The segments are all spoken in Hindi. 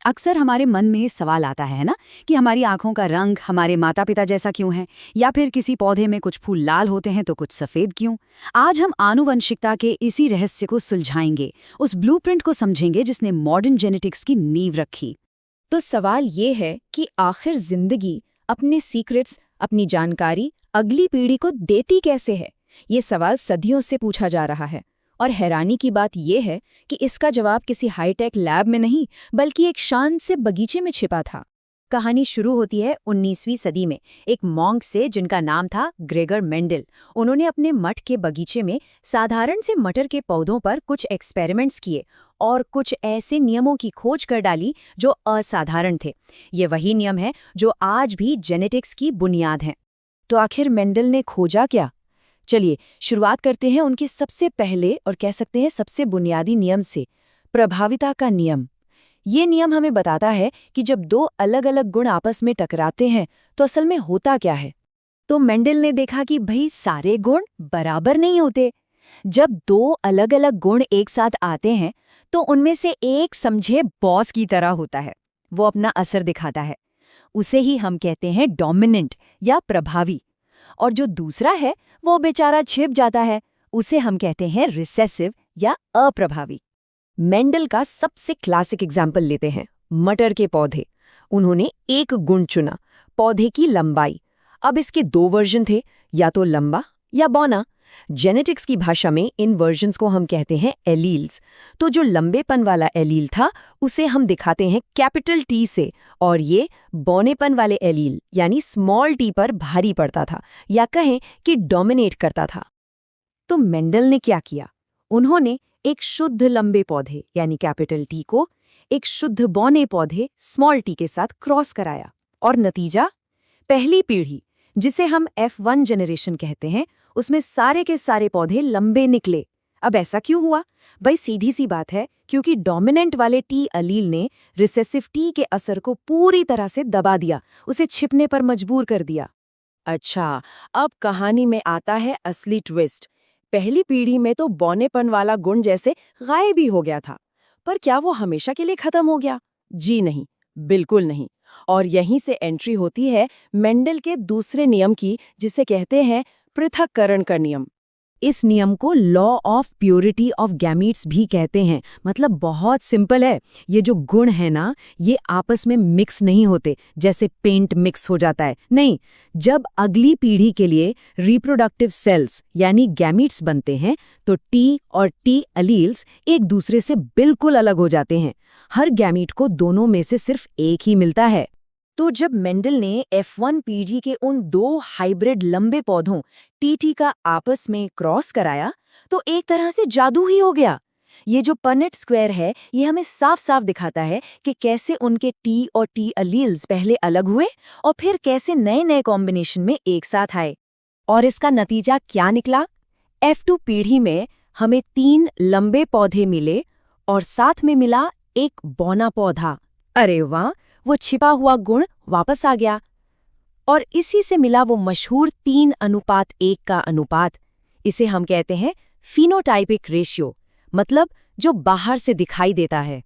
अक्सर हमारे मन में सवाल आता है ना कि हमारी आंखों का रंग हमारे माता पिता जैसा क्यों है, या फिर किसी पौधे में कुछ फूल लाल होते हैं तो कुछ सफेद क्यों। आज हम आनुवंशिकता के इसी रहस्य को सुलझाएंगे, उस ब्लूप्रिंट को समझेंगे जिसने मॉडर्न जेनेटिक्स की नींव रखी। तो सवाल ये है कि आखिर जिंदगी अपने सीक्रेट्स, अपनी जानकारी अगली पीढ़ी को देती कैसे है। ये सवाल सदियों से पूछा जा रहा है और हैरानी की बात यह है कि इसका जवाब किसी हाईटेक लैब में नहीं बल्कि एक शांत से बगीचे में छिपा था। कहानी शुरू होती है 19वीं सदी में एक मॉन्क से जिनका नाम था ग्रेगर मेंडल। उन्होंने अपने मठ के बगीचे में साधारण से मटर के पौधों पर कुछ एक्सपेरिमेंट्स किए और कुछ ऐसे नियमों की खोज कर डाली जो असाधारण थे। ये वही नियम है जो आज भी जेनेटिक्स की बुनियाद हैं। तो आखिर मेंडल ने खोजा क्या? चलिए शुरुआत करते हैं उनके सबसे पहले और कह सकते हैं सबसे बुनियादी नियम से, प्रभाविता का नियम। ये नियम हमें बताता है कि जब दो अलग अलग गुण आपस में टकराते हैं तो असल में होता क्या है। तो मेंडल ने देखा कि भाई सारे गुण बराबर नहीं होते। जब दो अलग अलग गुण एक साथ आते हैं तो उनमें से एक समझे बॉस की तरह होता है, वो अपना असर दिखाता है। उसे ही हम कहते हैं डोमिनेंट या प्रभावी। और जो दूसरा है वो बेचारा छिप जाता है, उसे हम कहते हैं रिसेसिव या अप्रभावी। मेंडल का सबसे क्लासिक एग्जाम्पल लेते हैं, मटर के पौधे। उन्होंने एक गुण चुना, पौधे की लंबाई। अब इसके दो वर्जन थे, या तो लंबा या बौना। जेनेटिक्स की भाषा में इन वर्जन्स को हम कहते हैं एलील्स। तो जो लंबेपन वाला एलील था उसे हम दिखाते हैं कैपिटल टी से, और ये बौनेपन वाले एलील यानी स्मॉल टी पर भारी पड़ता था, या कहें कि डोमिनेट करता था। तो मेंडल ने क्या किया? उन्होंने एक शुद्ध लंबे पौधे यानी कैपिटल टी को एक शुद्ध बौने पौधे स्मॉल टी के साथ क्रॉस कराया, और नतीजा, पहली पीढ़ी जिसे हम F1 जनरेशन कहते हैं, उसमें सारे के सारे पौधे लंबे निकले। अब ऐसा क्यों हुआ? भाई सीधी सी बात है, क्योंकि डोमिनेंट वाले टी अलील ने रिसेसिव टी के असर को पूरी तरह से दबा दिया, उसे छिपने पर मजबूर कर दिया। अच्छा, अब कहानी में आता है असली ट्विस्ट। पहली पीढ़ी में तो बौनेपन वाला गुण जैसे गायब ही हो गया था, पर क्या वो हमेशा के लिए खत्म हो गया? जी नहीं, बिल्कुल नहीं। और यहीं से एंट्री होती है मेंडल के दूसरे नियम की, जिसे कहते हैं पृथक्करण का नियम। इस नियम को law of purity of gametes भी कहते हैं। मतलब बहुत सिंपल है, ये जो गुण है ना, ये आपस में मिक्स नहीं होते जैसे पेंट मिक्स हो जाता है। नहीं, जब अगली पीढ़ी के लिए रिप्रोडक्टिव सेल्स यानी गैमीट्स बनते हैं तो टी और टी अलील्स एक दूसरे से बिल्कुल अलग हो जाते हैं। हर गैमीट को दोनों में से सिर्फ एक ही मिलता है। तो जब मेंडल ने F1 पीढ़ी के उन दो हाइब्रिड लंबे पौधों टीटी का आपस में क्रॉस कराया तो एक तरह से जादू ही हो गया। ये जो पनेट स्क्वायर है, ये हमें साफ साफ दिखाता है कि कैसे उनके टी और टी अलील्स पहले अलग हुए और फिर कैसे नए नए कॉम्बिनेशन में एक साथ आए। और इसका नतीजा क्या निकला? F2 पीढ़ी में हमें 3 लंबे पौधे मिले और साथ में मिला एक बौना पौधा। अरे वाह, वो छिपा हुआ गुण वापस आ गया। और इसी से मिला वो मशहूर 3:1 का अनुपात। इसे हम कहते हैं फिनोटाइपिक रेशियो, मतलब जो बाहर से दिखाई देता है।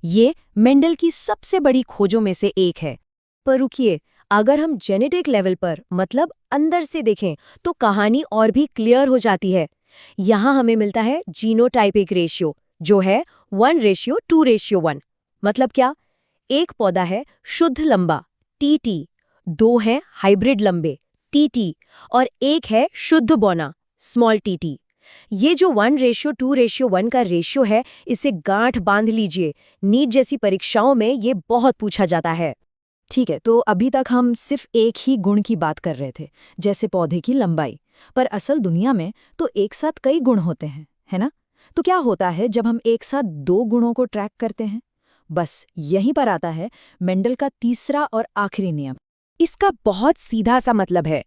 ये मेंडल की सबसे बड़ी खोजों में से एक है। पर रुकिए, अगर हम जेनेटिक लेवल पर मतलब अंदर से देखें तो कहानी और भी क्लियर हो जाती है। यहाँ हमें मिलता है जीनोटाइपिक रेशियो, जो है 1:2:1। मतलब क्या? एक पौधा है शुद्ध लंबा टीटी, दो हैं हाइब्रिड लंबे टीटी, और एक है शुद्ध बौना स्मॉल टीटी। ये जो 1:2:1 का रेशियो है, इसे गांठ बांध लीजिए। नीट जैसी परीक्षाओं में ये बहुत पूछा जाता है। ठीक है, तो अभी तक हम सिर्फ एक ही गुण की बात कर रहे थे, जैसे पौधे की लंबाई। पर असल दुनिया में तो एक साथ कई गुण होते हैं, है ना? तो क्या होता है जब हम एक साथ दो गुणों को ट्रैक करते हैं? बस यहीं पर आता है मेंडल का तीसरा और आखिरी नियम। इसका बहुत सीधा सा मतलब है,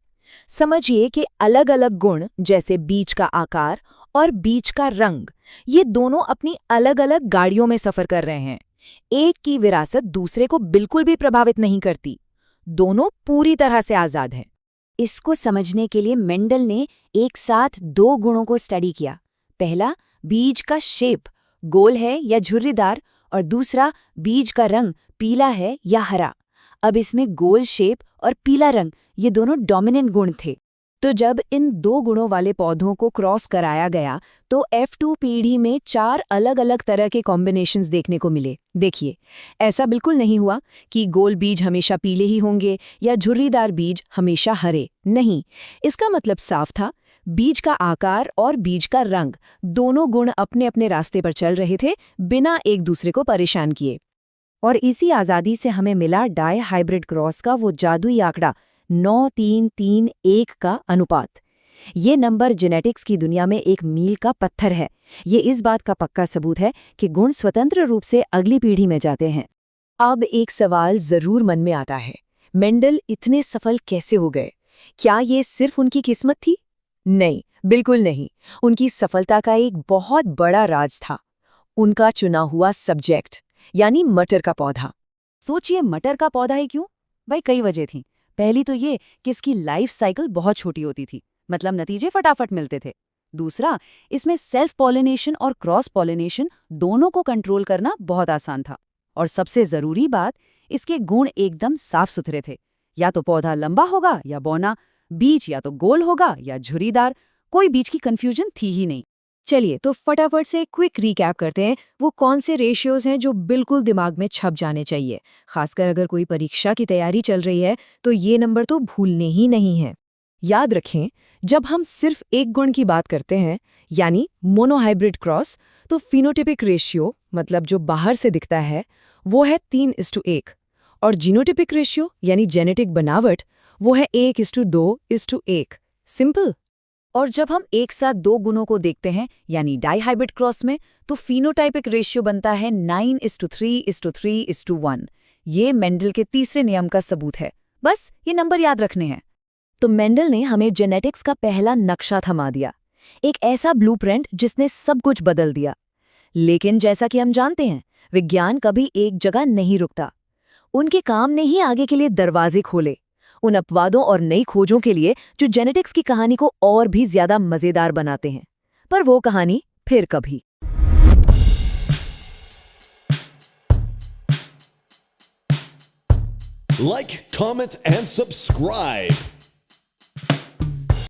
समझिए कि अलग अलग गुण जैसे बीज का आकार और बीज का रंग, ये दोनों अपनी अलग अलग गाड़ियों में सफर कर रहे हैं। एक की विरासत दूसरे को बिल्कुल भी प्रभावित नहीं करती, दोनों पूरी तरह से आजाद हैं। इसको समझने के लिए मेंडल ने एक साथ दो गुणों को स्टडी किया। पहला, बीज का शेप, गोल है या झुर्रीदार, और दूसरा बीज का रंग पीला है या हरा। अब इसमें गोल शेप और पीला रंग ये दोनों डोमिनेंट गुण थे। तो जब इन 2 गुणों वाले पौधों को क्रॉस कराया गया तो F2 पीढ़ी में 4 अलग अलग तरह के कॉम्बिनेशंस देखने को मिले। देखिए, ऐसा बिल्कुल नहीं हुआ कि गोल बीज हमेशा पीले ही होंगे या झुर्रीदार बीज हमेशा हरे। नहीं, इसका मतलब साफ था, बीज का आकार और बीज का रंग दोनों गुण अपने अपने रास्ते पर चल रहे थे, बिना एक दूसरे को परेशान किए। और इसी आज़ादी से हमें मिला डाई हाइब्रिड क्रॉस का वो जादुई आंकड़ा 9-3-3-1 का अनुपात। ये नंबर जेनेटिक्स की दुनिया में एक मील का पत्थर है। ये इस बात का पक्का सबूत है कि गुण स्वतंत्र रूप से अगली पीढ़ी में जाते हैं। अब एक सवाल जरूर मन में आता है, मेंडल इतने सफल कैसे हो गए? क्या ये सिर्फ उनकी किस्मत थी? नहीं, बिल्कुल नहीं। उनकी सफलता का एक बहुत बड़ा राज था उनका चुना हुआ सब्जेक्ट, यानी मटर का पौधा। सोचिए, मटर का पौधा ही क्यों? भाई कई वजह थी। पहली तो ये कि इसकी लाइफ साइकिल बहुत छोटी होती थी, मतलब नतीजे फटाफट मिलते थे। दूसरा, इसमें सेल्फ पॉलिनेशन और क्रॉस पॉलिनेशन दोनों को कंट्रोल करना बहुत आसान था। और सबसे जरूरी बात, इसके गुण एकदम साफ सुथरे थे। या तो पौधा लंबा होगा या बौना, बीज या तो गोल होगा या झुर्रीदार, कोई बीज की कंफ्यूजन थी ही नहीं। चलिए तो फटाफट से क्विक रिकैप करते हैं, वो कौन से रेशियोज हैं जो बिल्कुल दिमाग में छप जाने चाहिए। खासकर अगर कोई परीक्षा की तैयारी चल रही है तो ये नंबर तो भूलने ही नहीं है। याद रखें, जब हम सिर्फ एक गुण की बात करते हैं, यानी मोनोहाइब्रिड क्रॉस, तो फिनोटिपिक रेशियो, मतलब जो बाहर से दिखता है, वो है 3:1, और जीनोटिपिक रेशियो यानी जेनेटिक बनावट, वो है 1:2:1। सिंपल। और जब हम एक साथ 2 गुणों को देखते हैं, यानी डाइहाइब्रिड क्रॉस में, तो फिनोटाइपिक रेशियो बनता है 9:3:3:1। ये मेंडल के तीसरे नियम का सबूत है। बस ये नंबर याद रखने हैं। तो मेंडल ने हमें जेनेटिक्स का पहला नक्शा थमा दिया, एक ऐसा ब्लूप्रिंट जिसने सब कुछ बदल दिया। लेकिन जैसा कि हम जानते हैं, विज्ञान कभी एक जगह नहीं रुकता। उनके काम ने ही आगे के लिए दरवाजे खोले, उन अपवादों और नई खोजों के लिए जो जेनेटिक्स की कहानी को और भी ज्यादा मजेदार बनाते हैं। पर वो कहानी फिर कभी। Like, comment, and subscribe.